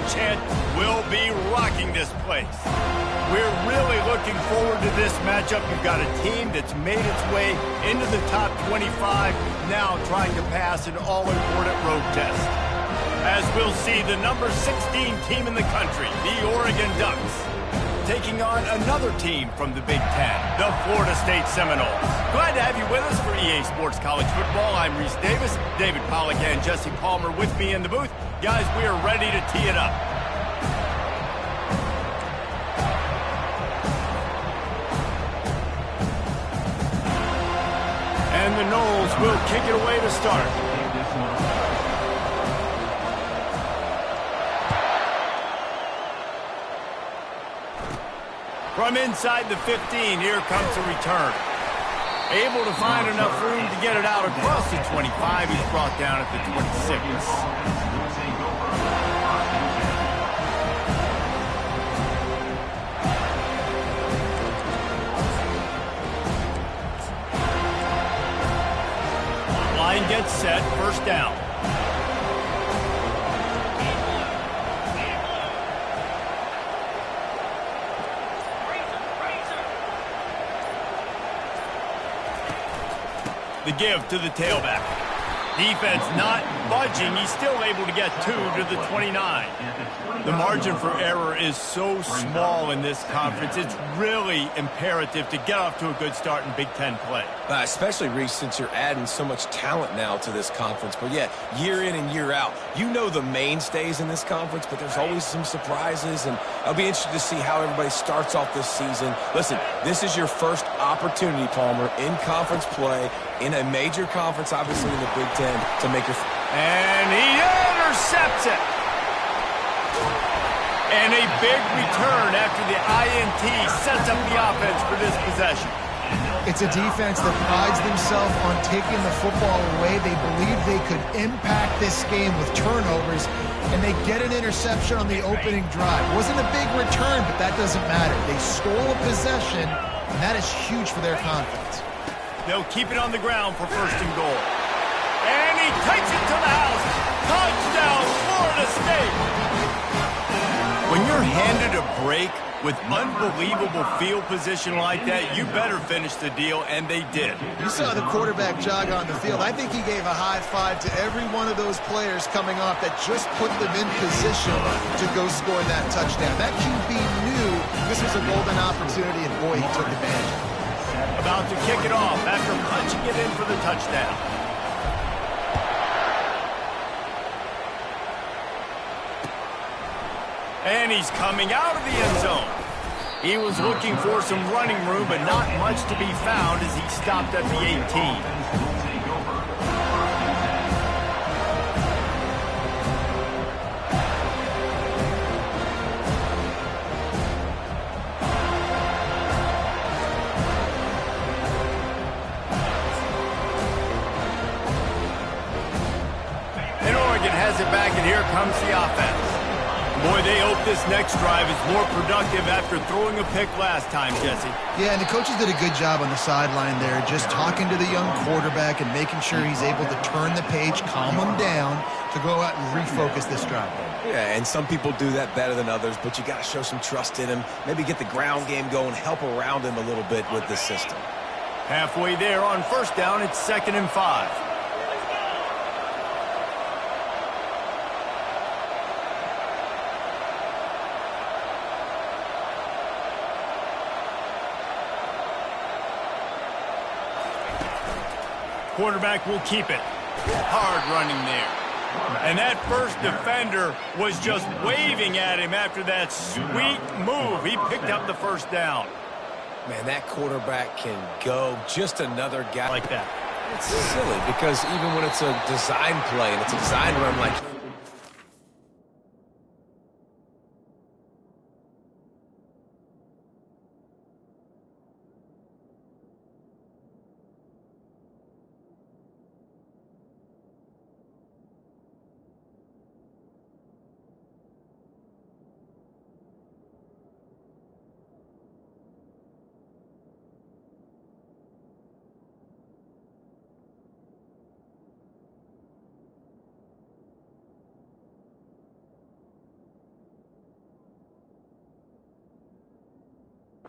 chant will be rocking this place. We're really looking forward to this matchup. You've got a team that's made its way into the top 25, now trying to pass an all-important road test. As we'll see, the number 16 team in the country, the Oregon Ducks, taking on another team from the Big Ten, the Florida State Seminoles. Glad to have you with us for EA Sports College Football. I'm Reese Davis, David Pollack and Jesse Palmer with me in the booth. Guys, we are ready to tee it up. And the Noles will kick it away to start. From inside the 15, here comes a return. Able to find enough room to get it out across the 25. He's brought down at the 26. Line gets set, first down. The give to the tailback. Defense not budging. He's still able to get 2 to the 29. The margin for error is so small in this conference. It's really imperative to get off to a good start in Big Ten play. Especially, Reese, since you're adding so much talent now to this conference. But, yeah, year in and year out, you know the mainstays in this conference, but there's always some surprises, and I'll be interested to see how everybody starts off this season. Listen, this is your first opportunity, Palmer, in conference play, in a major conference, obviously in the Big Ten, to make your... And he intercepts it. And a big return after the INT sets up the offense for this possession. It's a defense that prides themselves on taking the football away. They believe they could impact this game with turnovers, and they get an interception on the opening drive. It wasn't a big return, but that doesn't matter. They stole a possession, and that is huge for their confidence. They'll keep it on the ground for first and goal. And he takes it to the house. Touchdown, Florida State. When you're handed a break with unbelievable field position like that, you better finish the deal, and they did. You saw the quarterback jog on the field. I think he gave a high five to every one of those players coming off that just put them in position to go score that touchdown. That QB knew this was a golden opportunity, and boy, he took advantage. About to kick it off after punching it in for the touchdown. And he's coming out of the end zone. He was looking for some running room, but not much to be found as he stopped at the 18. And Oregon has it back, and here comes the offense. Boy, they hope this next drive is more productive after throwing a pick last time, Jesse. Yeah, and the coaches did a good job on the sideline there, just talking to the young quarterback and making sure he's able to turn the page, calm him down, to go out and refocus this drive. Yeah, and some people do that better than others, but you got to show some trust in him, maybe get the ground game going, help around him a little bit with the system. Halfway there on first down, it's 2nd and 5. Quarterback will keep it. Hard running there. And that first defender was just waving at him after that sweet move. He picked up the first down. Man, that quarterback can go. Just another guy Like that. It's silly because even when it's a design play and it's a design run like...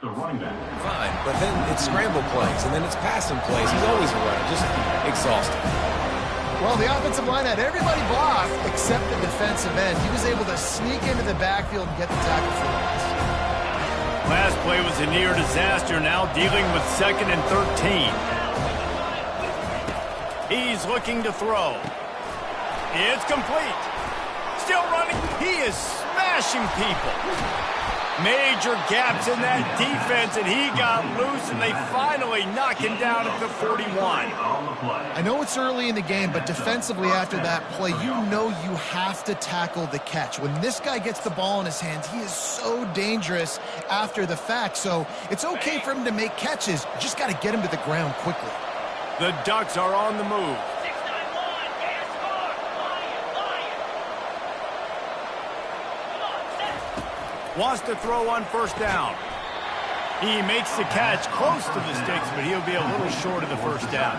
Fine, but then it's scramble plays, and then it's passing plays. He's always a runner, just exhausted. Well, the offensive line had everybody blocked except the defensive end. He was able to sneak into the backfield and get the tackle for loss. Last play was a near disaster, now dealing with 2nd and 13. He's looking to throw. It's complete. Still running. He is smashing people. Major gaps in that defense, and he got loose, and they finally knock him down at the 41. I know it's early in the game, but defensively after that play, you know you have to tackle the catch. When this guy gets the ball in his hands, he is so dangerous after the fact, so it's okay for him to make catches. You just got to get him to the ground quickly. The Ducks are on the move. Wants to throw on 1st down. He makes the catch close to the sticks, but he'll be a little short of the 1st down.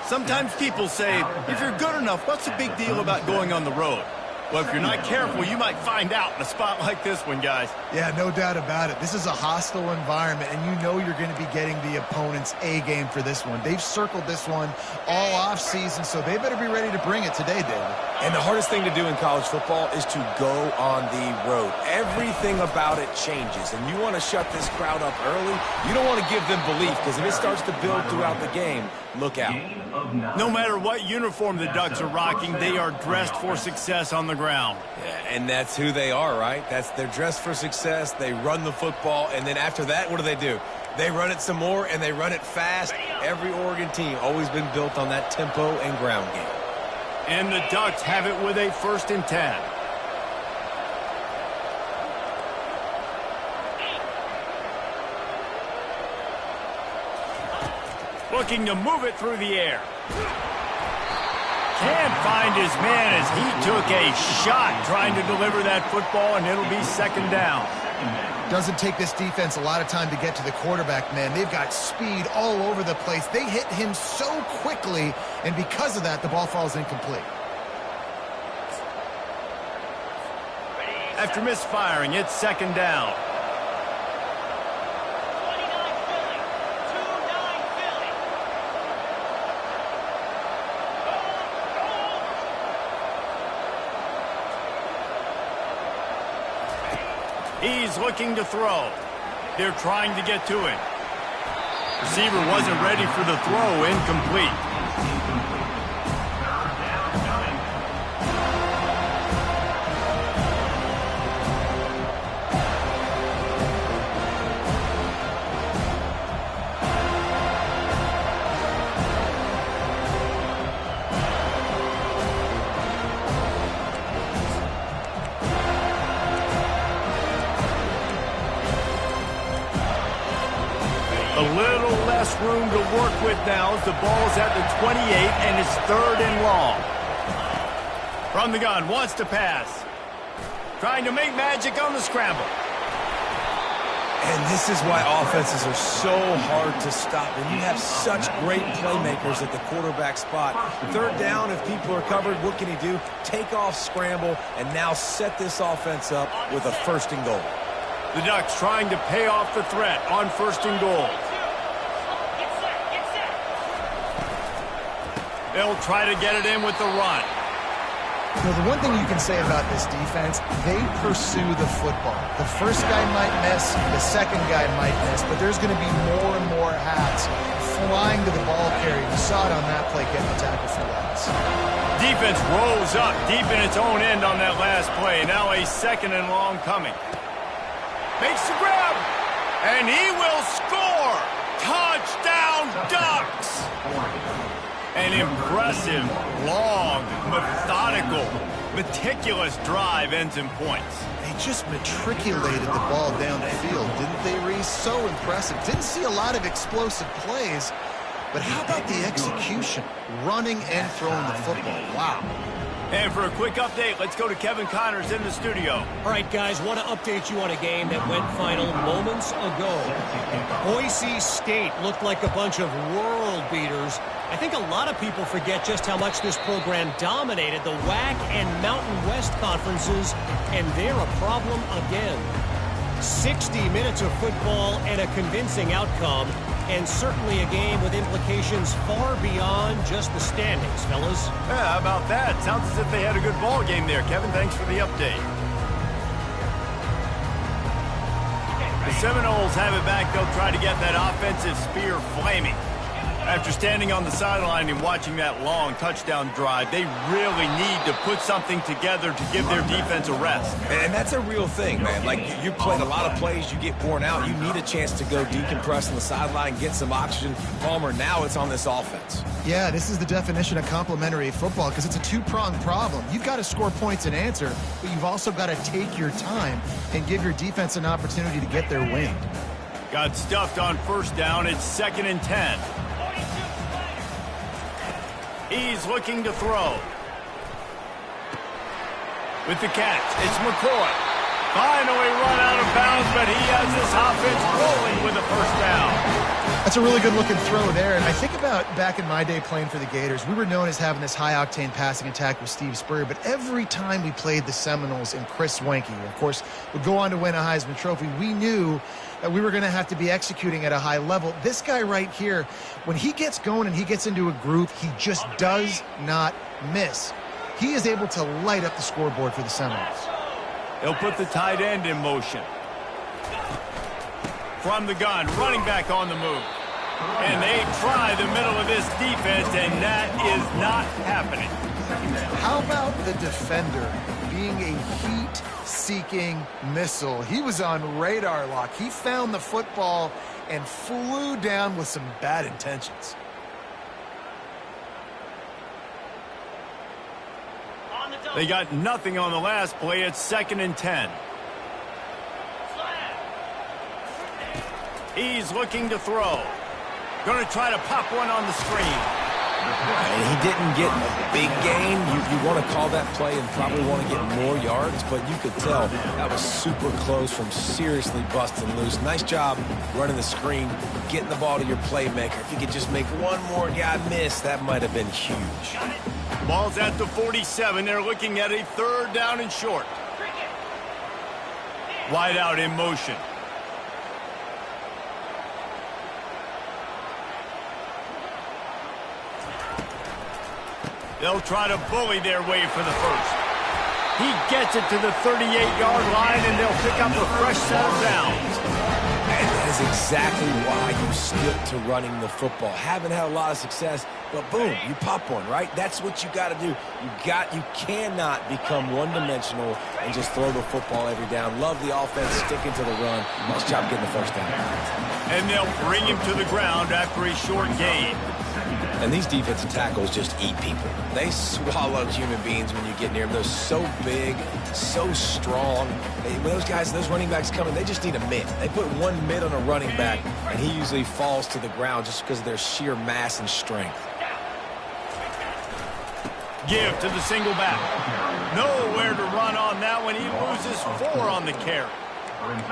Sometimes people say, if you're good enough, what's the big deal about going on the road? Well, if you're not careful, you might find out in a spot like this one, guys. Yeah, no doubt about it. This is a hostile environment, and you know you're going to be getting the opponent's A game for this one. They've circled this one all offseason, so they better be ready to bring it today, David. And the hardest thing to do in college football is to go on the road. Everything about it changes, and you want to shut this crowd up early. You don't want to give them belief, because if it starts to build throughout the game, look out. No matter what uniform the Ducks are rocking, they are dressed for success on the ground. Yeah, and that's who they are, right? They're dressed for success. They run the football, and then after that, what do? They run it some more, and they run it fast. Every Oregon team always been built on that tempo and ground game. And the Ducks have it with a 1st and 10. Looking to move it through the air. Can't find his man as he took a shot trying to deliver that football, and it'll be 2nd down. Doesn't take this defense a lot of time to get to the quarterback, man. They've got speed all over the place. They hit him so quickly, and because of that, the ball falls incomplete. After misfiring, it's 2nd down. He's looking to throw. They're trying to get to it. Receiver wasn't ready for the throw. Incomplete. A little less room to work with now as the ball's at the 28 and it's 3rd and long. From the gun, wants to pass. Trying to make magic on the scramble. And this is why offenses are so hard to stop. When you have such great playmakers at the quarterback spot. 3rd down, if people are covered, what can he do? Take off, scramble, and now set this offense up with a 1st and goal. The Ducks trying to pay off the threat on 1st and goal. They'll try to get it in with the run. You know, the one thing you can say about this defense, they pursue the football. The first guy might miss, the second guy might miss, but there's going to be more and more hats flying to the ball carrier. You saw it on that play getting the tackle for loss. Defense rolls up deep in its own end on that last play. Now a 2nd and long coming. Makes the grab, and he will score. Touchdown, Ducks! An impressive, long, methodical, meticulous drive ends in points. They just matriculated the ball down the field, didn't they, Reese? So impressive. Didn't see a lot of explosive plays, but how about the execution? Running and throwing the football. Wow. And for a quick update, let's go to Kevin Connors in the studio. All right, guys, want to update you on a game that went final moments ago. Boise State looked like a bunch of world beaters. I think a lot of people forget just how much this program dominated the WAC and Mountain West conferences, and they're a problem again. 60 minutes of football and a convincing outcome, and certainly a game with implications far beyond just the standings, fellas. Yeah, how about that? Sounds as if they had a good ball game there, Kevin. Thanks for the update. The Seminoles have it back. They'll try to get that offensive spear flaming. After standing on the sideline and watching that long touchdown drive, they really need to put something together to give their defense a rest. And that's a real thing, man. Like, you played a lot of plays, you get worn out. You need a chance to go decompress on the sideline, get some oxygen. Palmer, now it's on this offense. Yeah, this is the definition of complementary football because it's a two-pronged problem. You've got to score points and answer, but you've also got to take your time and give your defense an opportunity to get their wind. Got stuffed on first down. It's 2nd and 10. He's looking to throw. With the catch, it's McCoy. Finally run out of bounds, but he has this offense rolling with a first down. That's a really good-looking throw there. And I think about back in my day playing for the Gators, we were known as having this high-octane passing attack with Steve Spurrier, but every time we played the Seminoles and Chris Wenke, of course, would go on to win a Heisman Trophy, we knew that we were going to have to be executing at a high level. This guy right here, when he gets going and he gets into a groove, he just does not miss. He is able to light up the scoreboard for the Seminoles. He'll put the tight end in motion. From the gun, running back on the move. And they try the middle of this defense, and that is not happening. How about the defender being a heat-seeking missile? He was on radar lock. He found the football and flew down with some bad intentions. They got nothing on the last play. It's 2nd and 10. He's looking to throw. Going to try to pop one on the screen. And he didn't get a big gain. You want to call that play and probably want to get more yards, but you could tell that was super close from seriously busting loose. Nice job running the screen, getting the ball to your playmaker. If you could just make one more guy miss, that might have been huge. Ball's at the 47. They're looking at a 3rd down and short. Wide out in motion. They'll try to bully their way for the first. He gets it to the 38-yard line, and they'll pick up a fresh set of downs. And that is exactly why you stick to running the football. Haven't had a lot of success, but boom, you pop one, right? That's what you got to do. You cannot become one-dimensional and just throw the football every down. Love the offense, sticking to the run. Nice job getting the first down. And they'll bring him to the ground after a short gain. And these defensive tackles just eat people. They swallow human beings when you get near them. They're so big, so strong. When those guys, those running backs come in, they just need a mid. They put one mid on a running back, and he usually falls to the ground just because of their sheer mass and strength. Give to the single back. Nowhere to run on that one. He loses 4 on the carry.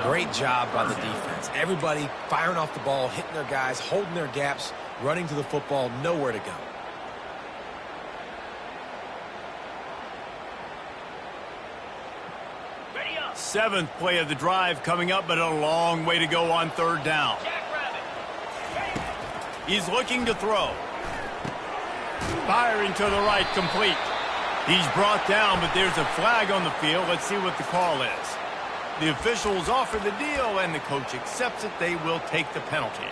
Great job by the defense. Everybody firing off the ball, hitting their guys, holding their gaps, running to the football, nowhere to go. Seventh play of the drive coming up, but a long way to go on 3rd down. He's looking to throw. Firing to the right, complete. He's brought down, but there's a flag on the field. Let's see what the call is. The officials offer the deal, and the coach accepts it. They will take the penalty.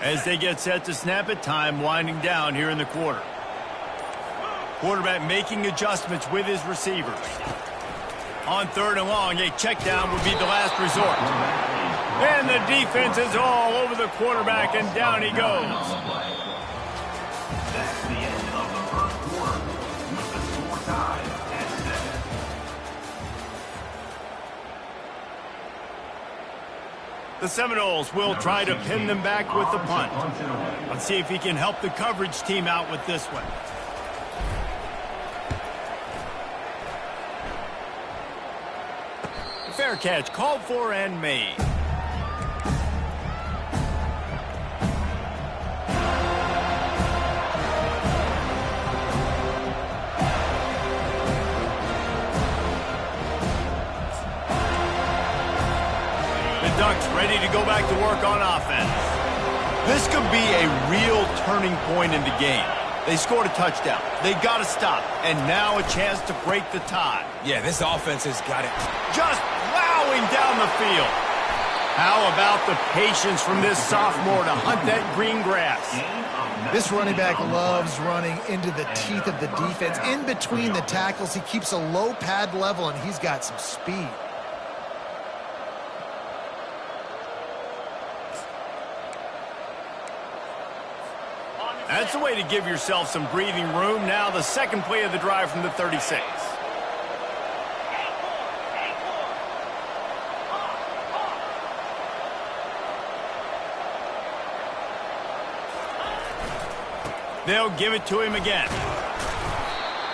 As they get set to snap it, time winding down here in the quarter. Quarterback making adjustments with his receivers. On 3rd and long, a check down would be the last resort. And the defense is all over the quarterback, and down he goes. That's the end of the first quarter, with the score tied at 7. The Seminoles will try to pin them back with the punt. Let's see if he can help the coverage team out with this one. Fair catch called for and made. work on offense. This could be a real turning point in the game. They scored a touchdown. They got to stop. And now a chance to break the tie. Yeah, this offense has got it. Just plowing down the field. How about the patience from this sophomore to hunt that green grass? This running back loves running into the teeth of the defense. In between the tackles, he keeps a low pad level, and he's got some speed. That's a way to give yourself some breathing room. Now the second play of the drive from the 36. They'll give it to him again.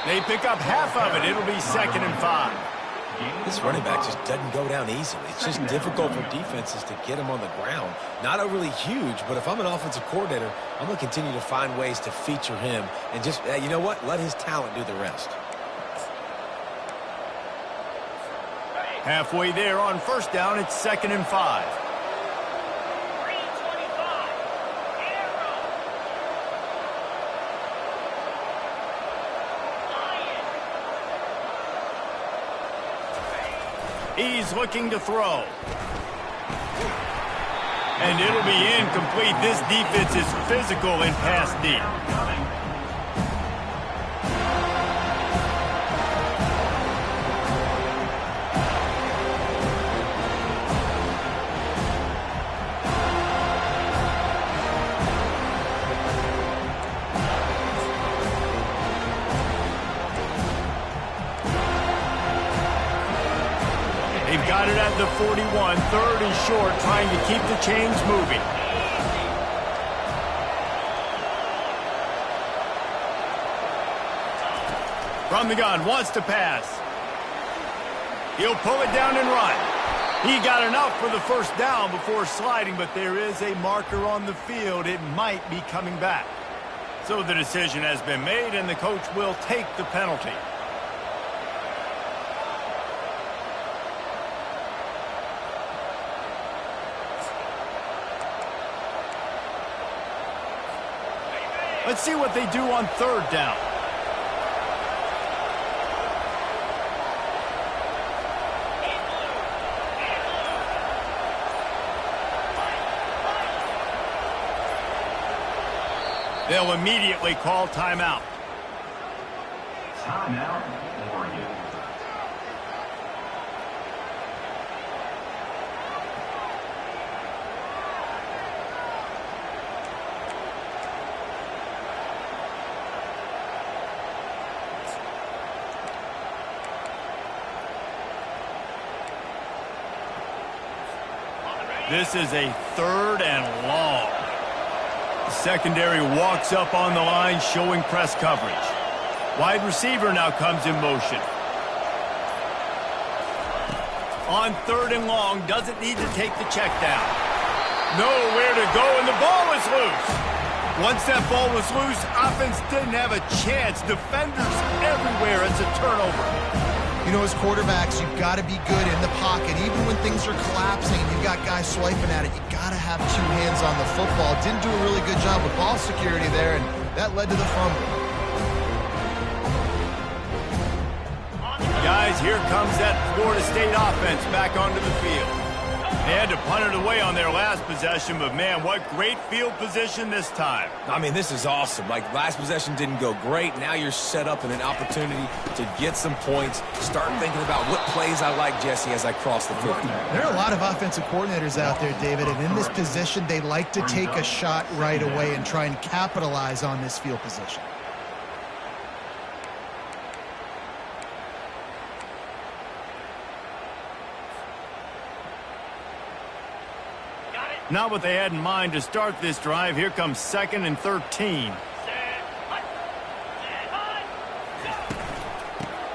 They pick up half of it. It'll be 2nd and 5. This running back just doesn't go down easily. It's just difficult for defenses to get him on the ground. Not overly huge, but if I'm an offensive coordinator, I'm going to continue to find ways to feature him and just, you know what, let his talent do the rest. Halfway there on first down, it's 2nd and 5. He's looking to throw. And it'll be incomplete. This defense is physical in pass deep. They've got it at the 41, 3rd and short, trying to keep the chains moving. From the gun, wants to pass. He'll pull it down and run. He got enough for the first down before sliding, but there is a marker on the field. It might be coming back. So the decision has been made, and the coach will take the penalty. Let's see what they do on 3rd down. They'll immediately call timeout. Timeout, Oregon. This is a 3rd and long. The secondary walks up on the line, showing press coverage. Wide receiver now comes in motion. On 3rd and long, doesn't need to take the check down. Nowhere to go, and the ball is loose. Once that ball was loose, offense didn't have a chance. Defenders everywhere. It's a turnover. You know, as quarterbacks, you've got to be good in the pocket. Even when things are collapsing, you've got guys swiping at it. You've got to have 2 hands on the football. Didn't do a really good job with ball security there, and that led to the fumble. Guys, here comes that Florida State offense back onto the field. They had to punt it away on their last possession, but man, what great field position this time. I mean, this is awesome. Like, last possession didn't go great. Now you're set up in an opportunity to get some points. Start thinking about what plays I like, Jesse, as I cross the field. There are a lot of offensive coordinators out there, David, and in this position, they like to take a shot right away and try and capitalize on this field position. Not what they had in mind to start this drive. Here comes 2nd and 13.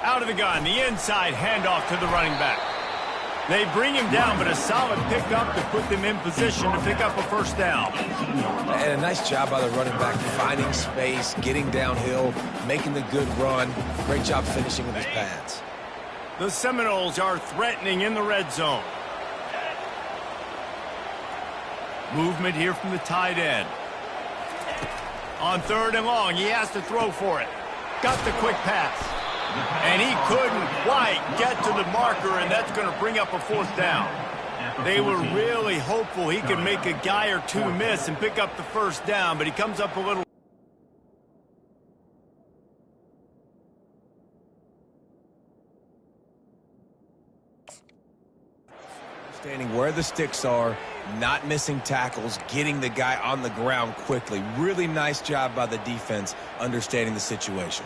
Out of the gun, the inside handoff to the running back. They bring him down, but a solid pickup to put them in position to pick up a first down. And a nice job by the running back, finding space, getting downhill, making the good run. Great job finishing with his pads. The Seminoles are threatening in the red zone. Movement here from the tight end. On 3rd and long, he has to throw for it. Got the quick pass. And he couldn't quite get to the marker, and that's going to bring up a 4th down. They were really hopeful he could make a guy or two miss and pick up the 1st down, but he comes up a little. Standing where the sticks are, not missing tackles, getting the guy on the ground quickly. Really nice job by the defense understanding the situation.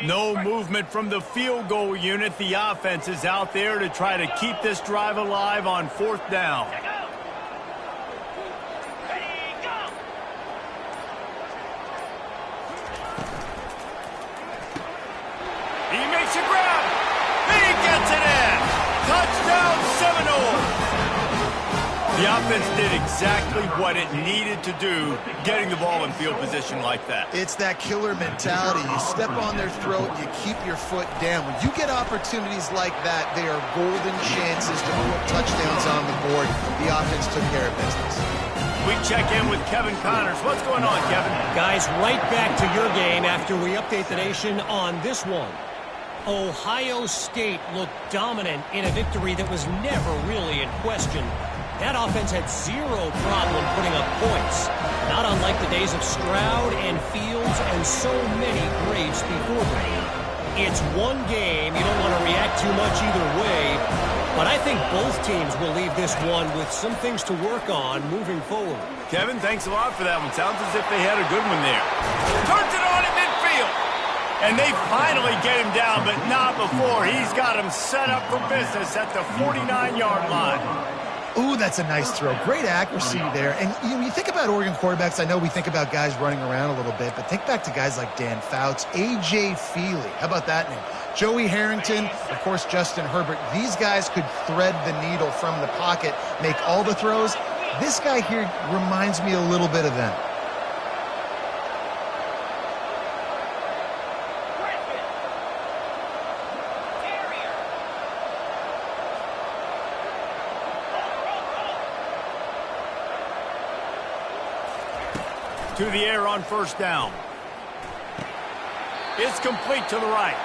No movement from the field goal unit. The offense is out there to try to keep this drive alive on 4th down. He makes a grab. He gets it in. Touchdown Seminoles. The offense did exactly what it needed to do, getting the ball in field position like that. It's that killer mentality. You step on their throat, you keep your foot down. When you get opportunities like that, they are golden chances to put touchdowns on the board. The offense took care of business. We check in with Kevin Connors. What's going on, Kevin? Guys, right back to your game after we update the nation on this one. Ohio State looked dominant in a victory that was never really in question. That offense had zero problem putting up points, not unlike the days of Stroud and Fields and so many greats before them. It's one game. You don't want to react too much either way, but I think both teams will leave this one with some things to work on moving forward. Kevin, thanks a lot for that one. Sounds as if they had a good one there. Turns it on in midfield. And they finally get him down, but not before. He's got him set up for business at the 49-yard line. Ooh, that's a nice throw. Great accuracy there. And when you think about Oregon quarterbacks, I know we think about guys running around a little bit, but think back to guys like Dan Fouts, A.J. Feely. How about that name? Joey Harrington, of course, Justin Herbert. These guys could thread the needle from the pocket, make all the throws. This guy here reminds me a little bit of them. To the air on 1st down. It's complete to the right.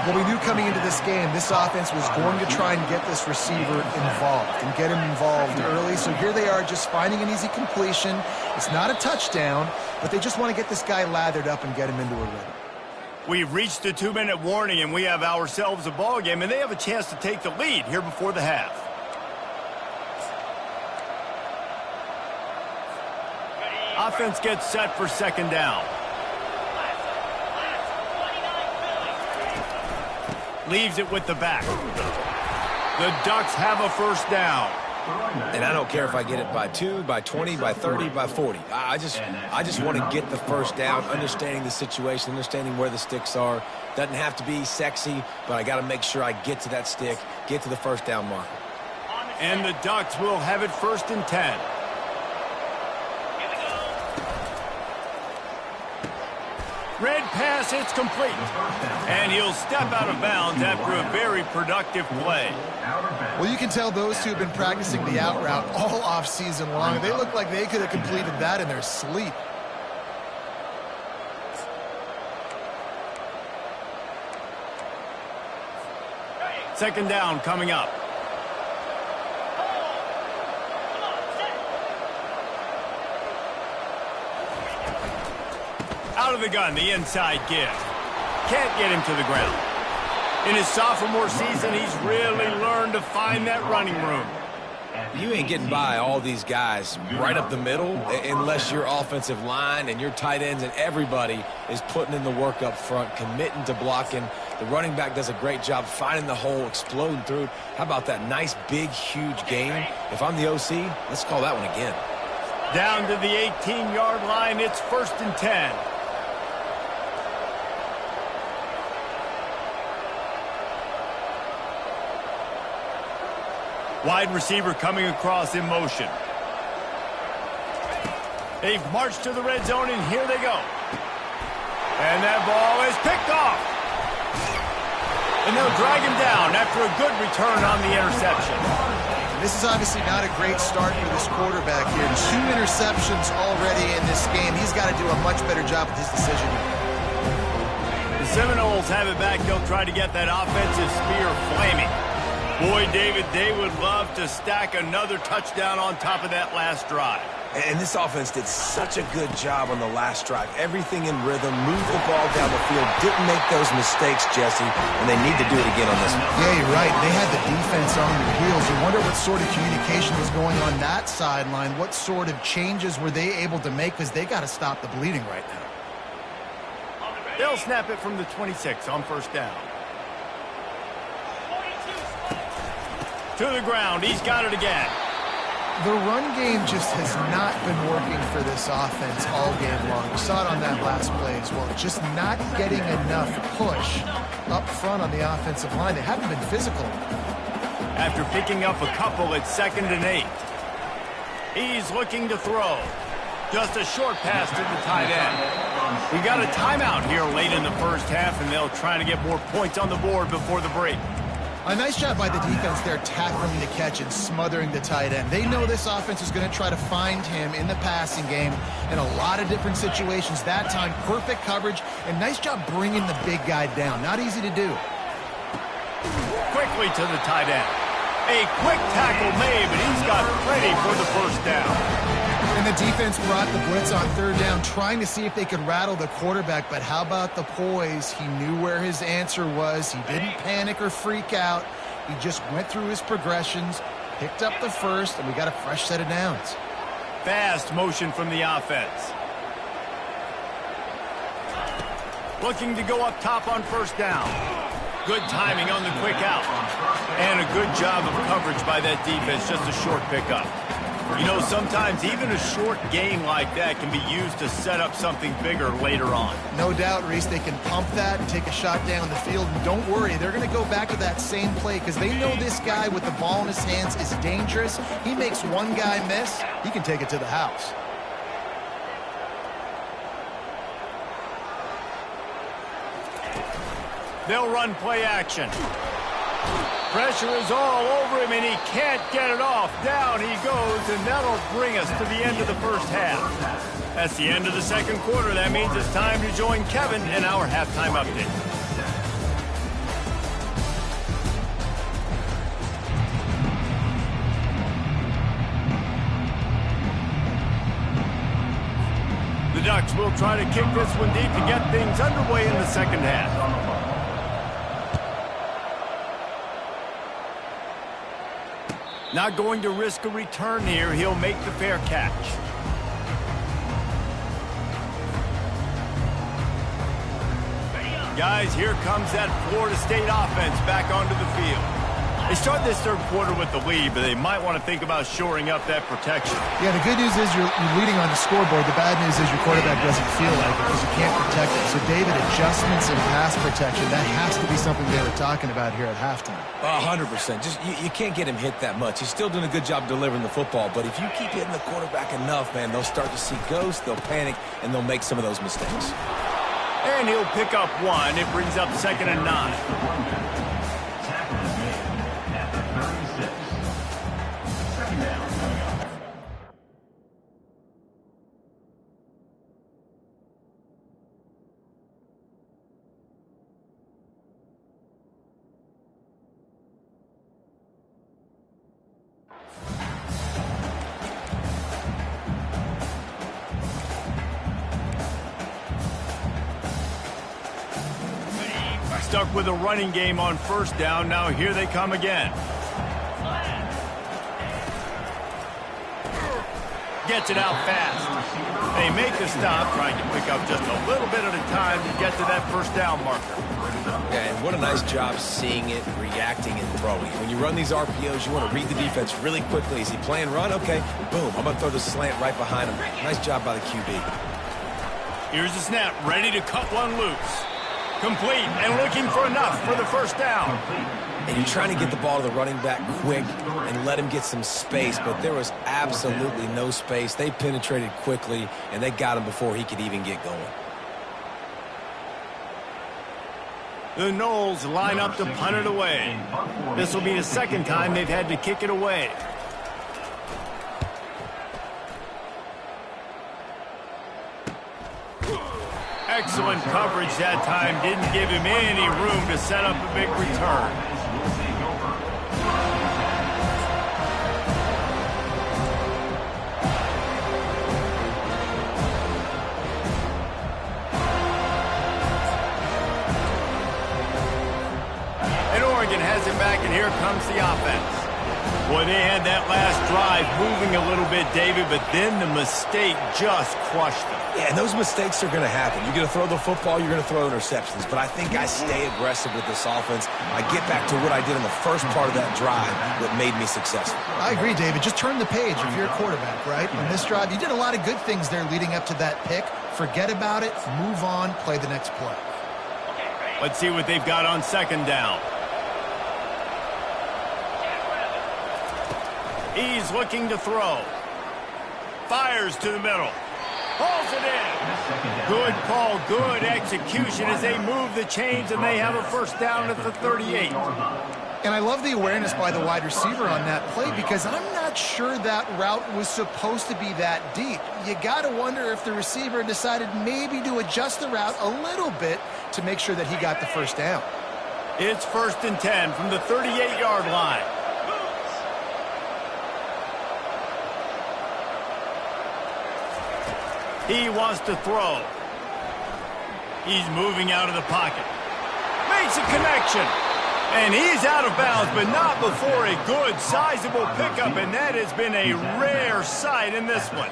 Well, we knew coming into this game, this offense was going to try and get this receiver involved and get him involved early. So here they are just finding an easy completion. It's not a touchdown, but they just want to get this guy lathered up and get him into a rhythm. We've reached the 2-minute warning, and we have ourselves a ball game, and they have a chance to take the lead here before the half. Offense gets set for 2nd down. Leaves it with the back. The Ducks have a 1st down. And I don't care if I get it by 2, by 20, by 30, by 40. I just want to get the 1st down, understanding the situation, understanding where the sticks are. Doesn't have to be sexy, but I got to make sure I get to that stick, get to the 1st down marker. And the Ducks will have it 1st and 10. Red pass, it's complete. And he'll step out of bounds after a very productive play. Well, you can tell those two have been practicing the out route all off season long. They look like they could have completed that in their sleep. Second down coming up. Out of the gun, the inside give. Can't get him to the ground. In his sophomore season, he's really learned to find that running room. You ain't getting by all these guys right up the middle unless your offensive line and your tight ends and everybody is putting in the work up front, committing to blocking. The running back does a great job finding the hole, exploding through. How about that nice, big, huge game? If I'm the OC, let's call that one again. Down to the 18-yard line, it's 1st and 10. Wide receiver coming across in motion. They've marched to the red zone, and here they go. And that ball is picked off. And they'll drag him down after a good return on the interception. This is obviously not a great start for this quarterback here. 2 interceptions already in this game. He's got to do a much better job with his decision. The Seminoles have it back. They'll try to get that offensive spear flaming. Boy, David, they would love to stack another touchdown on top of that last drive. And this offense did such a good job on the last drive. Everything in rhythm, moved the ball down the field, didn't make those mistakes, Jesse, and they need to do it again on this one. Yeah, you're right. They had the defense on their heels. You wonder what sort of communication was going on that sideline. What sort of changes were they able to make, because they got to stop the bleeding right now. They'll snap it from the 26 on first down. To the ground. He's got it again. The run game just has not been working for this offense all game long. We saw it on that last play as well. Just not getting enough push up front on the offensive line. They haven't been physical. After picking up a couple, it's 2nd and 8. He's looking to throw. Just a short pass to the tight end. We got a timeout here late in the first half, and they'll try to get more points on the board before the break. A nice job by the defense there, tackling the catch and smothering the tight end. They know this offense is going to try to find him in the passing game in a lot of different situations. That time, perfect coverage, and nice job bringing the big guy down. Not easy to do. Quickly to the tight end. A quick tackle made, but he's got plenty for the first down. And the defense brought the blitz on 3rd down, trying to see if they could rattle the quarterback. But how about the poise? He knew where his answer was. He didn't panic or freak out. He just went through his progressions, picked up the first, and we got a fresh set of downs. Fast motion from the offense. Looking to go up top on first down. Good timing on the quick out. And a good job of coverage by that defense. Just a short pickup. You know, sometimes even a short game like that can be used to set up something bigger later on. No doubt, Reese, they can pump that and take a shot down the field. And don't worry, they're going to go back to that same play because they know this guy with the ball in his hands is dangerous. He makes one guy miss, he can take it to the house. They'll run play action. Pressure is all over him, and he can't get it off. Down he goes, and that'll bring us to the end of the first half. That's the end of the second quarter. That means it's time to join Kevin in our halftime update. The Ducks will try to kick this one deep to get things underway in the second half. Not going to risk a return here. He'll make the fair catch. Guys, here comes that Florida State offense back onto the field. They start this third quarter with the lead, but they might want to think about shoring up that protection. Yeah, the good news is you're leading on the scoreboard. The bad news is your quarterback doesn't feel like it because you can't protect him. So, David, adjustments in pass protection, that has to be something they were talking about here at halftime. 100%. Just you can't get him hit that much. He's still doing a good job delivering the football, but if you keep hitting the quarterback enough, man, they'll start to see ghosts, they'll panic, and they'll make some of those mistakes. And he'll pick up one. It brings up 2nd and 9. Stuck with a running game on first down. Now here they come again. Gets it out fast. They make the stop, trying to pick up just a little bit at a time to get to that first down marker. Yeah, and what a nice job seeing it, reacting, and throwing. When you run these RPOs, you want to read the defense really quickly. Is he playing run? Okay, boom. I'm going to throw the slant right behind him. Nice job by the QB. Here's the snap, ready to cut one loose. Complete and looking for enough for the first down. And you're trying to get the ball to the running back quick and let him get some space, but there was absolutely no space. They penetrated quickly, and they got him before he could even get going. The Knowles line up to punt it away. This will be the second time they've had to kick it away. Excellent coverage that time. Didn't give him any room to set up a big return. And Oregon has it back, and here comes the offense. Boy, they had that last drive moving a little bit, David, but then the mistake just crushed them. Yeah, and those mistakes are going to happen. You're going to throw the football, you're going to throw interceptions. But I think I stay aggressive with this offense. I get back to what I did in the first part of that drive that made me successful. I agree, David. Just turn the page if you're a quarterback, right? On this drive, you did a lot of good things there leading up to that pick. Forget about it, move on, play the next play. Let's see what they've got on second down. He's looking to throw. Fires to the middle. Pulls it in. Good call, good execution as they move the chains, and they have a first down at the 38. And I love the awareness by the wide receiver on that play because I'm not sure that route was supposed to be that deep. You got to wonder if the receiver decided maybe to adjust the route a little bit to make sure that he got the first down. It's 1st and 10 from the 38-yard line. He wants to throw. He's moving out of the pocket. Makes a connection. And he's out of bounds, but not before a good, sizable pickup, and that has been a rare sight in this one.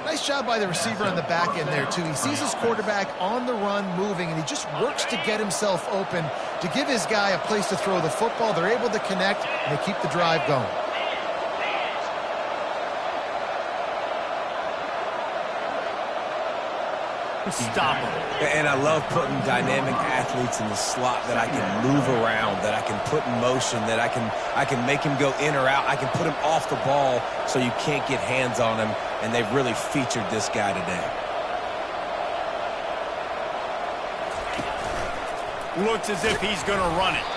Nice job by the receiver on the back end there, too. He sees his quarterback on the run moving, and he just works to get himself open to give his guy a place to throw the football. They're able to connect, and they keep the drive going. Stop him. And I love putting dynamic athletes in the slot that I can move around, that I can put in motion, that I can make him go in or out. I can put him off the ball so you can't get hands on him, and they've really featured this guy today. Looks as if he's going to run it.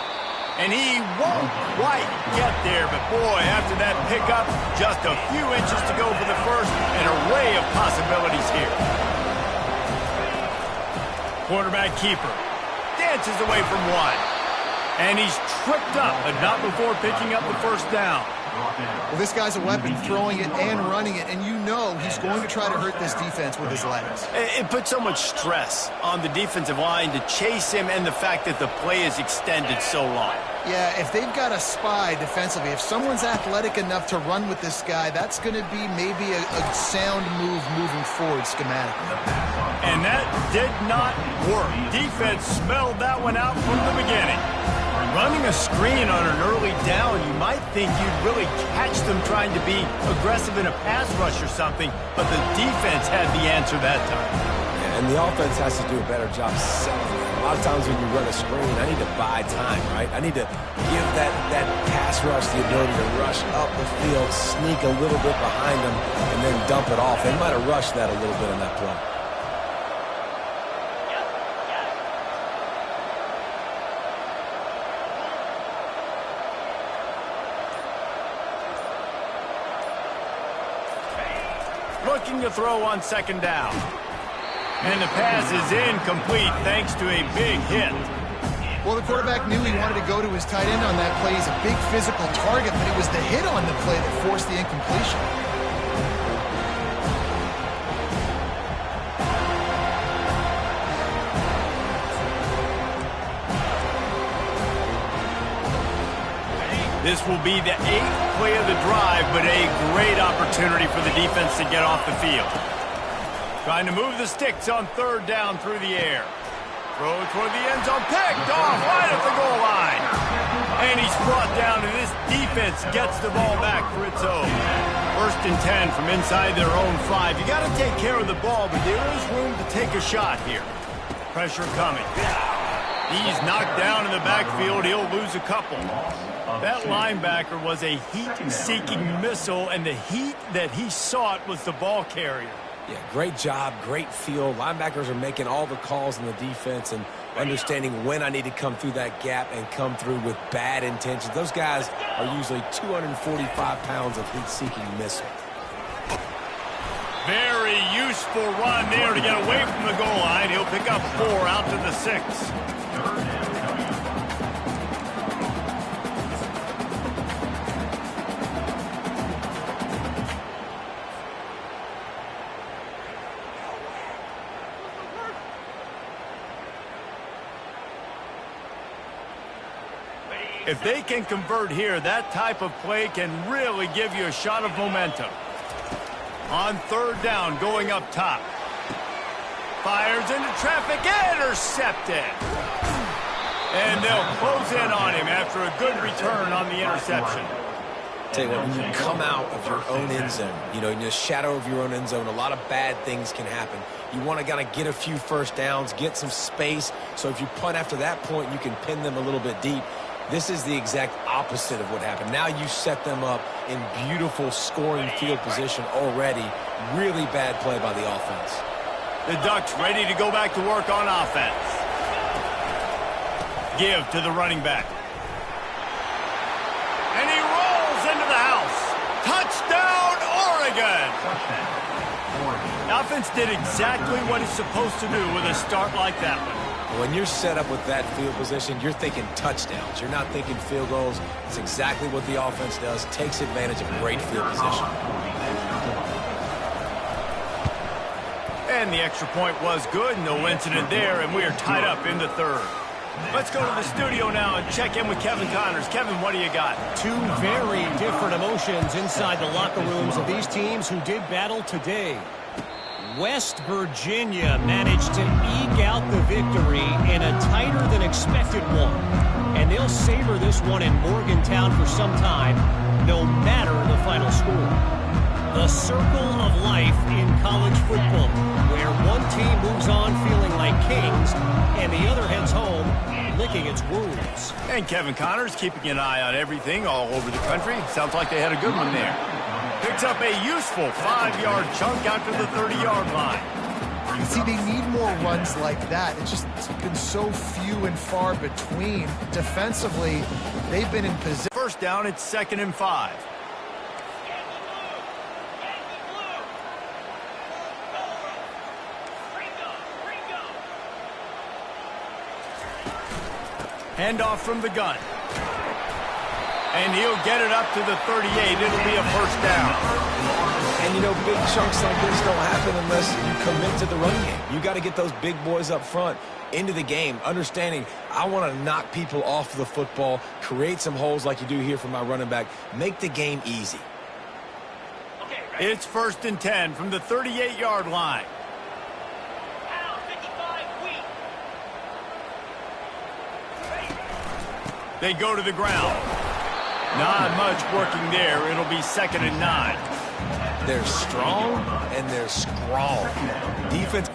And he won't quite get there, but boy, after that pickup, just a few inches to go for the first, an array of possibilities here. Quarterback keeper dances away from one. And he's tripped up, but not before picking up the first down. Well, this guy's a weapon, throwing it and running it, and you know he's going to try to hurt this defense with his legs. It puts so much stress on the defensive line to chase him and the fact that the play is extended so long. Yeah, if they've got a spy defensively, if someone's athletic enough to run with this guy, that's going to be maybe a sound move moving forward schematically. And that did not work. Defense smelled that one out from the beginning. Running a screen on an early down, you might think you'd really catch them trying to be aggressive in a pass rush or something, but the defense had the answer that time. And the offense has to do a better job selling it. A lot of times when you run a screen, I need to buy time, right? I need to give that pass rush the ability to rush up the field, sneak a little bit behind them, and then dump it off. They might have rushed that a little bit on that play. Looking to throw on second down. And the pass is incomplete thanks to a big hit. Well, the quarterback knew he wanted to go to his tight end on that play. He's a big physical target, but it was the hit on the play that forced the incompletion. This will be the 8th play of the drive, but a great opportunity for the defense to get off the field. Trying to move the sticks on third down through the air. Throw toward the end zone, picked off right at the goal line. And he's brought down, and this defense gets the ball back for its own. 1st and 10 from inside their own 5. You got to take care of the ball, but there is room to take a shot here. Pressure coming. He's knocked down in the backfield. He'll lose a couple. That linebacker was a heat-seeking missile, and the heat that he sought was the ball carrier. Yeah, great job, great feel. Linebackers are making all the calls in the defense and understanding when I need to come through that gap and come through with bad intentions. Those guys are usually 245 pounds of heat-seeking missile. Very useful run there to get away from the goal line. He'll pick up 4 out to the 6. If they can convert here, that type of play can really give you a shot of momentum. On 3rd down, going up top. Fires into traffic, intercepted. And they'll close in on him after a good return on the interception. Tell you what, when you come out of your own end zone, you know, in the shadow of your own end zone, a lot of bad things can happen. You want to kind of get a few first downs, get some space, so if you punt after that point, you can pin them a little bit deep. This is the exact opposite of what happened. Now you set them up in beautiful scoring field position already. Really bad play by the offense. The Ducks ready to go back to work on offense. Give to the running back. And he rolls into the house. Touchdown, Oregon! The offense did exactly what it's supposed to do with a start like that one. When you're set up with that field position, you're thinking touchdowns. You're not thinking field goals. It's exactly what the offense does. Takes advantage of great field position. And the extra point was good. No incident there, and we are tied up in the 3rd. Let's go to the studio now and check in with Kevin Connors. Kevin, what do you got? 2 very different emotions inside the locker rooms of these teams who did battle today. West Virginia managed to eke out the victory in a tighter-than-expected one. And they'll savor this one in Morgantown for some time, no matter the final score. The circle of life in college football, where one team moves on feeling like kings, and the other heads home licking its wounds. And Kevin Connors keeping an eye on everything all over the country. Sounds like they had a good one there. Picks up a useful 5-yard chunk out to the 30-yard line. You see, they need more runs like that. It's been so few and far between. Defensively, they've been in position. First down, it's 2nd and 5. Handoff from the gun. And he'll get it up to the 38. It'll be a first down. And, you know, big chunks like this don't happen unless you commit to the run game. You got to get those big boys up front into the game, understanding I want to knock people off the football, create some holes like you do here for my running back, make the game easy. It's 1st and 10 from the 38-yard line. They go to the ground. Not much working there. It'll be 2nd and 9. They're strong and they're scrawl. Defense.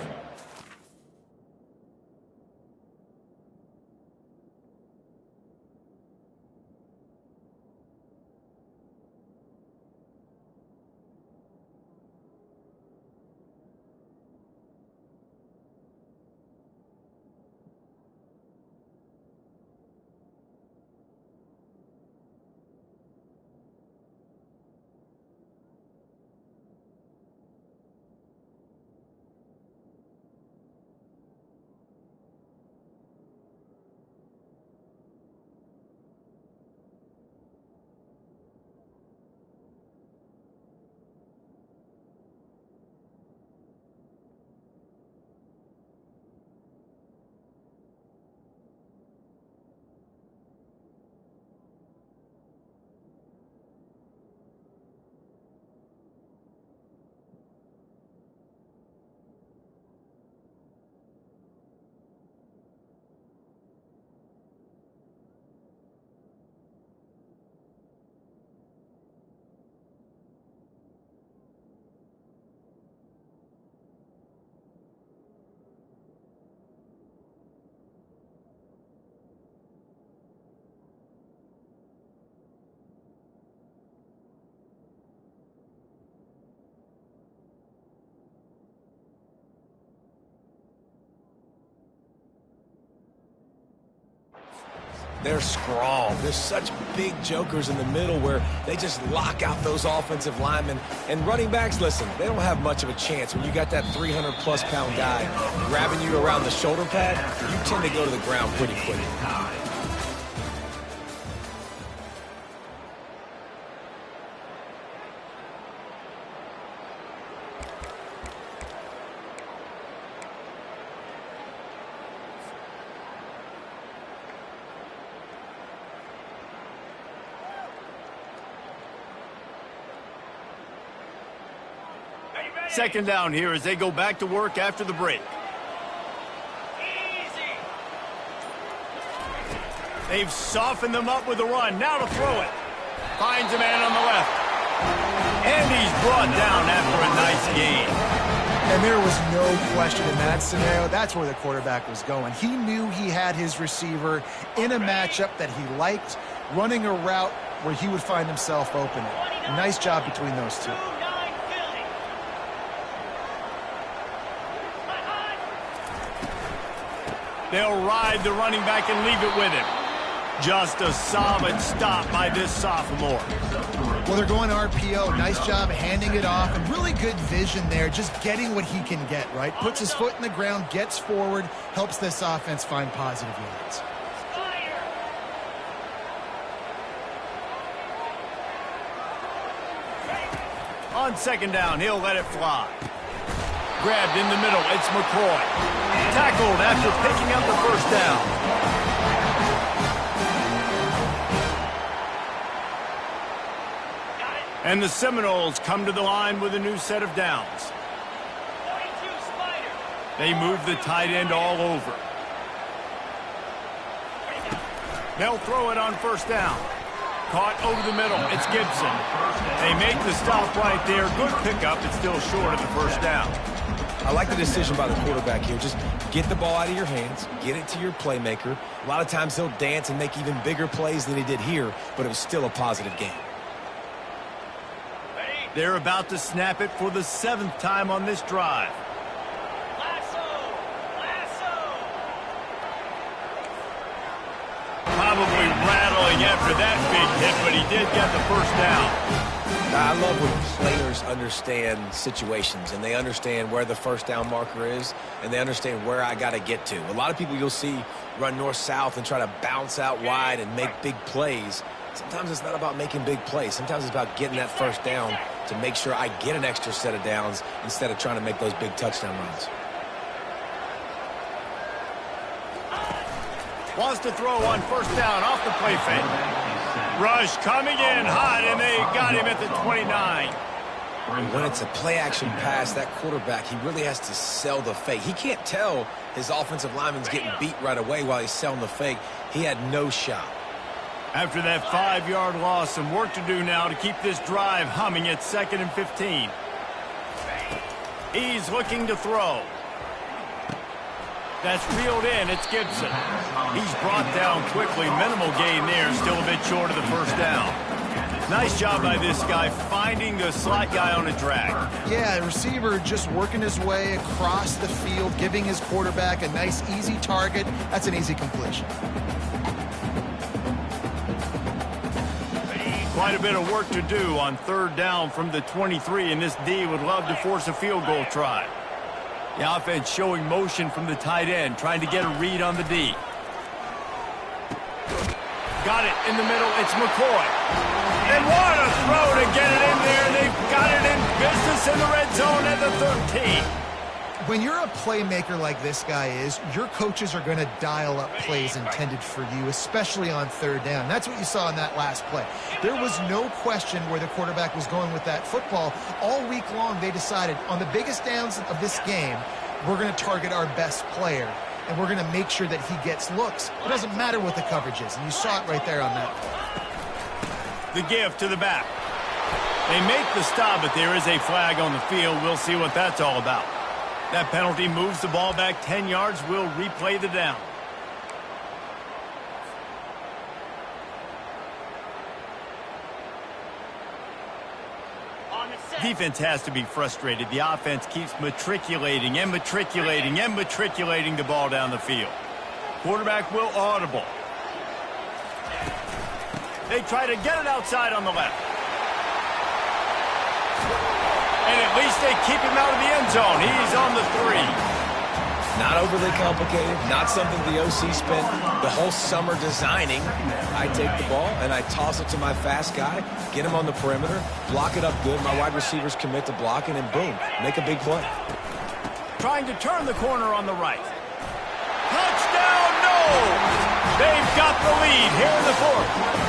They're strong. There's such big jokers in the middle where they just lock out those offensive linemen. And running backs, listen, they don't have much of a chance. When you got that 300-plus pound guy grabbing you around the shoulder pad, you tend to go to the ground pretty quickly. Second down here as they go back to work after the break. They've softened them up with a run. Now to throw it. Finds a man on the left. And he's brought down after a nice gain. And there was no question in that scenario. That's where the quarterback was going. He knew he had his receiver in a matchup that he liked, running a route where he would find himself open. Nice job between those two. They'll ride the running back and leave it with him. Just a solid stop by this sophomore. Well, they're going RPO. Nice job handing it off. And really good vision there, just getting what he can get, right? Puts his foot in the ground, gets forward, helps this offense find positive yards. On second down, he'll let it fly. Grabbed in the middle, it's McCoy. Tackled after picking up the first down. And the Seminoles come to the line with a new set of downs. They move the tight end all over. They'll throw it on first down. Caught over the middle, it's Gibson. They make the stop right there. Good pickup, but still short of the first down. I like the decision by the quarterback here. Just get the ball out of your hands, get it to your playmaker. A lot of times he'll dance and make even bigger plays than he did here, but it was still a positive game. They're about to snap it for the 7th time on this drive. Probably rattling after that big hit, but he did get the first down. I love when players understand situations and they understand where the first down marker is and they understand where I got to get to. A lot of people you'll see run north-south and try to bounce out wide and make big plays. Sometimes it's not about making big plays. Sometimes it's about getting that first down to make sure I get an extra set of downs instead of trying to make those big touchdown runs. Wants to throw on first down off the play fake. Rush coming in hot, and they got him at the 29. When it's a play-action pass, that quarterback, he really has to sell the fake. He can't tell his offensive lineman's getting beat right away while he's selling the fake. He had no shot. After that 5-yard loss, some work to do now to keep this drive humming at 2nd and 15. He's looking to throw. That's reeled in. It's Gibson. He's brought down quickly. Minimal gain there. Still a bit short of the first down. Nice job by this guy finding the slot guy on a drag. Yeah, the receiver just working his way across the field, giving his quarterback a nice, easy target. That's an easy completion. Quite a bit of work to do on 3rd down from the 23, and this D would love to force a field goal try. The offense showing motion from the tight end, trying to get a read on the D. Got it in the middle. It's McCoy. And what a throw to get it in there. They've got it in business in the red zone at the 13. When you're a playmaker like this guy is, your coaches are going to dial up plays intended for you, especially on 3rd down. That's what you saw in that last play. There was no question where the quarterback was going with that football. All week long, they decided on the biggest downs of this game, we're going to target our best player, and we're going to make sure that he gets looks. It doesn't matter what the coverage is, and you saw it right there on that play. The give to the back. They make the stop, but there is a flag on the field. We'll see what that's all about. That penalty moves the ball back 10 yards. We'll replay the down. Defense has to be frustrated. The offense keeps matriculating and matriculating and matriculating the ball down the field. Quarterback will audible. They try to get it outside on the left. And at least they keep him out of the end zone. He's on the 3. Not overly complicated, not something the OC spent the whole summer designing. I take the ball and I toss it to my fast guy, get him on the perimeter, block it up good. My wide receivers commit to blocking, and boom, make a big play. Trying to turn the corner on the right. Touchdown, no! They've got the lead here in the 4th.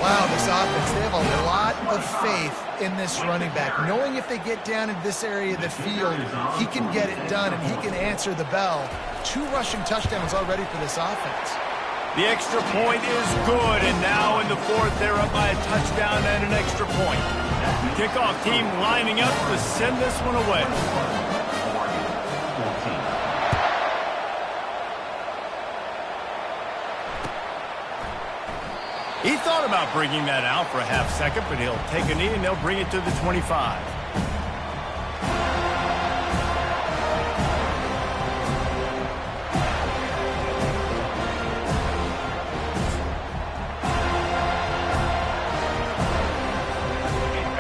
Wow, this offense, they have a lot of faith in this running back, knowing if they get down in this area of the field, he can get it done and he can answer the bell. 2 rushing touchdowns already for this offense. The extra point is good, and now in the 4th, they're up by a touchdown and an extra point. Kickoff team lining up to send this one away. He thought about bringing that out for a half second, but he'll take a knee and they'll bring it to the 25.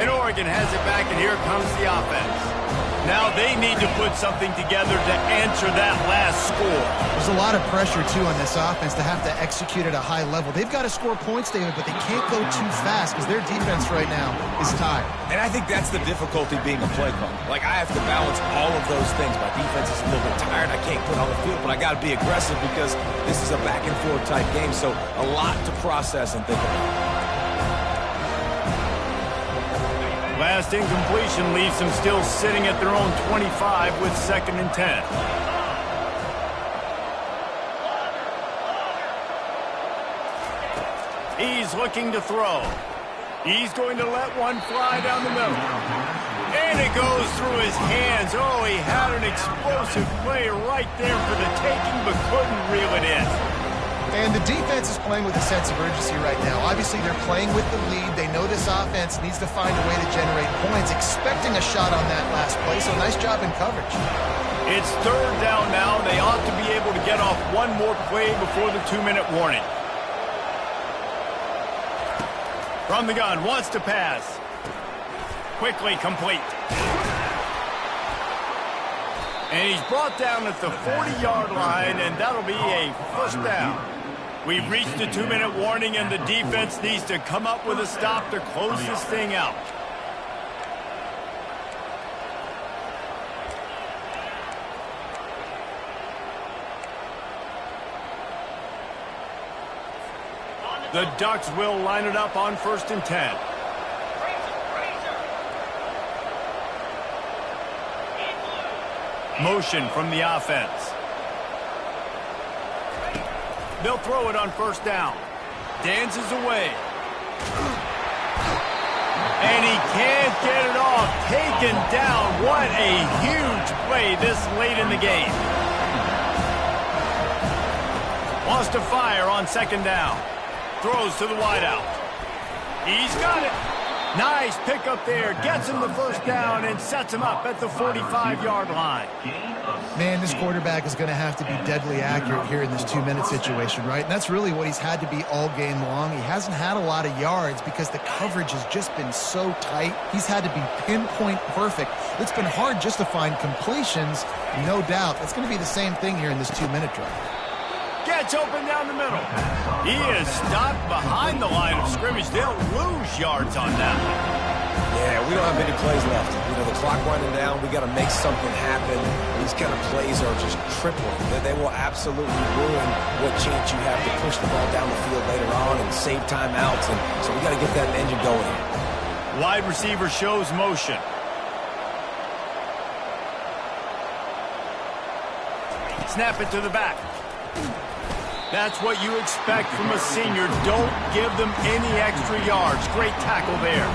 And Oregon has it back, and here comes the offense. Now they need to put something together to answer that last score. There's a lot of pressure, too, on this offense to have to execute at a high level. They've got to score points, David, but they can't go too fast because their defense right now is tired. And I think that's the difficulty being a play caller. Like, I have to balance all of those things. My defense is a little bit tired. I can't put on the field, but I got to be aggressive because this is a back-and-forth type game, so a lot to process and think about. Last incompletion leaves them still sitting at their own 25 with 2nd and 10. He's looking to throw. He's going to let one fly down the middle. And it goes through his hands. Oh, he had an explosive play right there for the taking, but couldn't reel it in. And the defense is playing with a sense of urgency right now. Obviously, they're playing with the lead. They know this offense needs to find a way to generate points, expecting a shot on that last play, so nice job in coverage. It's 3rd down now. They ought to be able to get off one more play before the 2-minute warning. From the gun, wants to pass. Quickly complete. And he's brought down at the 40-yard line, and that'll be a 1st down. We've reached the 2-minute warning, and the defense needs to come up with a stop to close this thing out. The Ducks will line it up on 1st and 10. Motion from the offense. They'll throw it on 1st down. Dances away. And he can't get it off. Taken down. What a huge play this late in the game. Wants to fire on 2nd down. Throws to the wideout. He's got it. Nice pickup there. Gets him the 1st down and sets him up at the 45-yard line. Man, this quarterback is going to have to be deadly accurate here in this 2-minute situation, right? And that's really what he's had to be all game long. He hasn't had a lot of yards because the coverage has just been so tight. He's had to be pinpoint perfect. It's been hard just to find completions, no doubt. That's going to be the same thing here in this 2-minute drive. Gets open down the middle. He is stopped behind the line of scrimmage. They'll lose yards on that one. Yeah, we don't have many plays left. You know, the clock winding down. We got to make something happen. These kind of plays are just crippling. They will absolutely ruin what chance you have to push the ball down the field later on and save timeouts. And so we got to get that engine going here. Wide receiver shows motion. Snap it to the back. That's what you expect from a senior. Don't give them any extra yards. Great tackle there.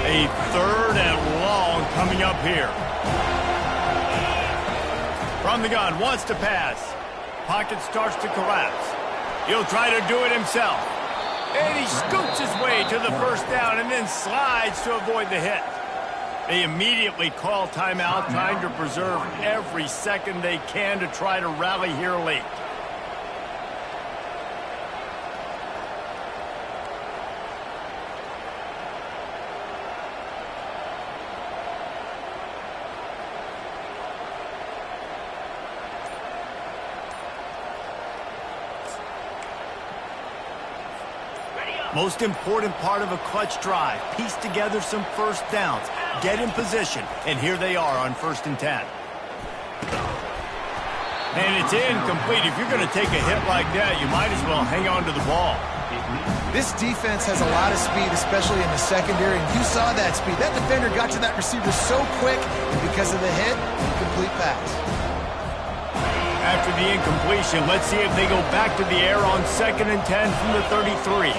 A 3rd and long coming up here. From the gun, wants to pass. Pocket starts to collapse. He'll try to do it himself. And he scoots his way to the first down and then slides to avoid the hit. They immediately call timeout, trying to preserve every second they can to try to rally here late. Most important part of a clutch drive, piece together some first downs, get in position, and here they are on 1st and 10. And it's incomplete. If you're going to take a hit like that, you might as well hang on to the ball. This defense has a lot of speed, especially in the secondary, and you saw that speed. That defender got to that receiver so quick, and because of the hit, incomplete pass. After the incompletion, let's see if they go back to the air on 2nd and 10 from the 33.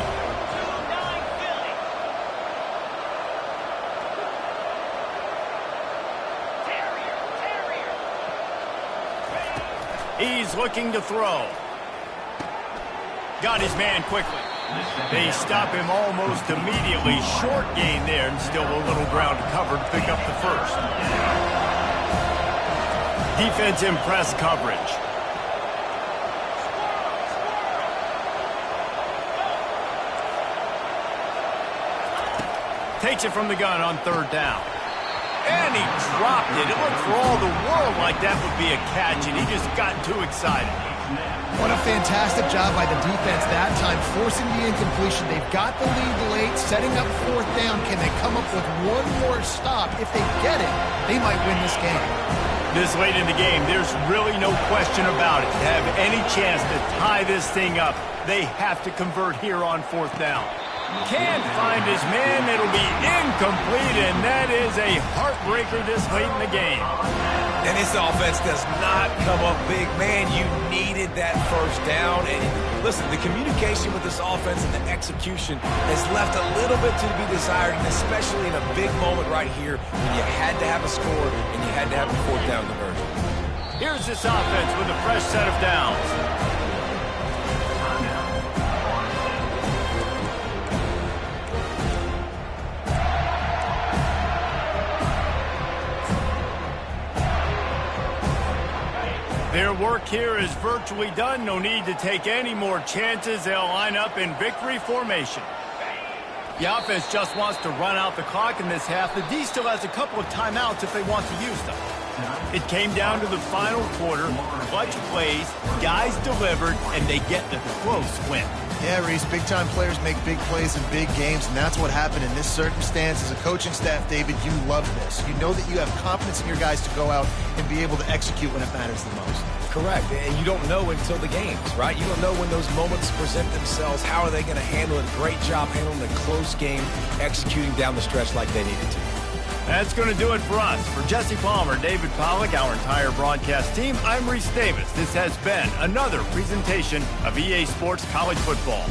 He's looking to throw. Got his man quickly. They stop him almost immediately. Short gain there, and still a little ground to cover to pick up the first. Defense in press coverage. Takes it from the gun on 3rd down. And he dropped it. It looked for all the world like that would be a catch, and he just got too excited. What a fantastic job by the defense that time, forcing the incompletion. They've got the lead late, setting up 4th down. Can they come up with one more stop? If they get it, they might win this game. This late in the game, there's really no question about it. To have any chance to tie this thing up, they have to convert here on 4th down. Can't find his man. It'll be incomplete, and that is a heartbreaker this late in the game. And this offense does not come up big. Man, you needed that first down. And listen, the communication with this offense and the execution has left a little bit to be desired, and especially in a big moment right here when you had to have a score and you had to have a 4th down conversion. Here's this offense with a fresh set of downs. Their work here is virtually done. No need to take any more chances. They'll line up in victory formation. The offense just wants to run out the clock in this half. The D still has a couple of timeouts if they want to use them. It came down to the final quarter. Clutch plays, guys delivered, and they get the close win. Yeah, Reese, big-time players make big plays in big games, and that's what happened in this circumstance. As a coaching staff, David, you love this. You know that you have confidence in your guys to go out and be able to execute when it matters the most. Correct, and you don't know until the games, right? You don't know when those moments present themselves. How are they going to handle it? Great job handling a close game, executing down the stretch like they needed to. That's going to do it for us. For Jesse Palmer, David Pollack, our entire broadcast team, I'm Reese Davis. This has been another presentation of EA Sports College Football.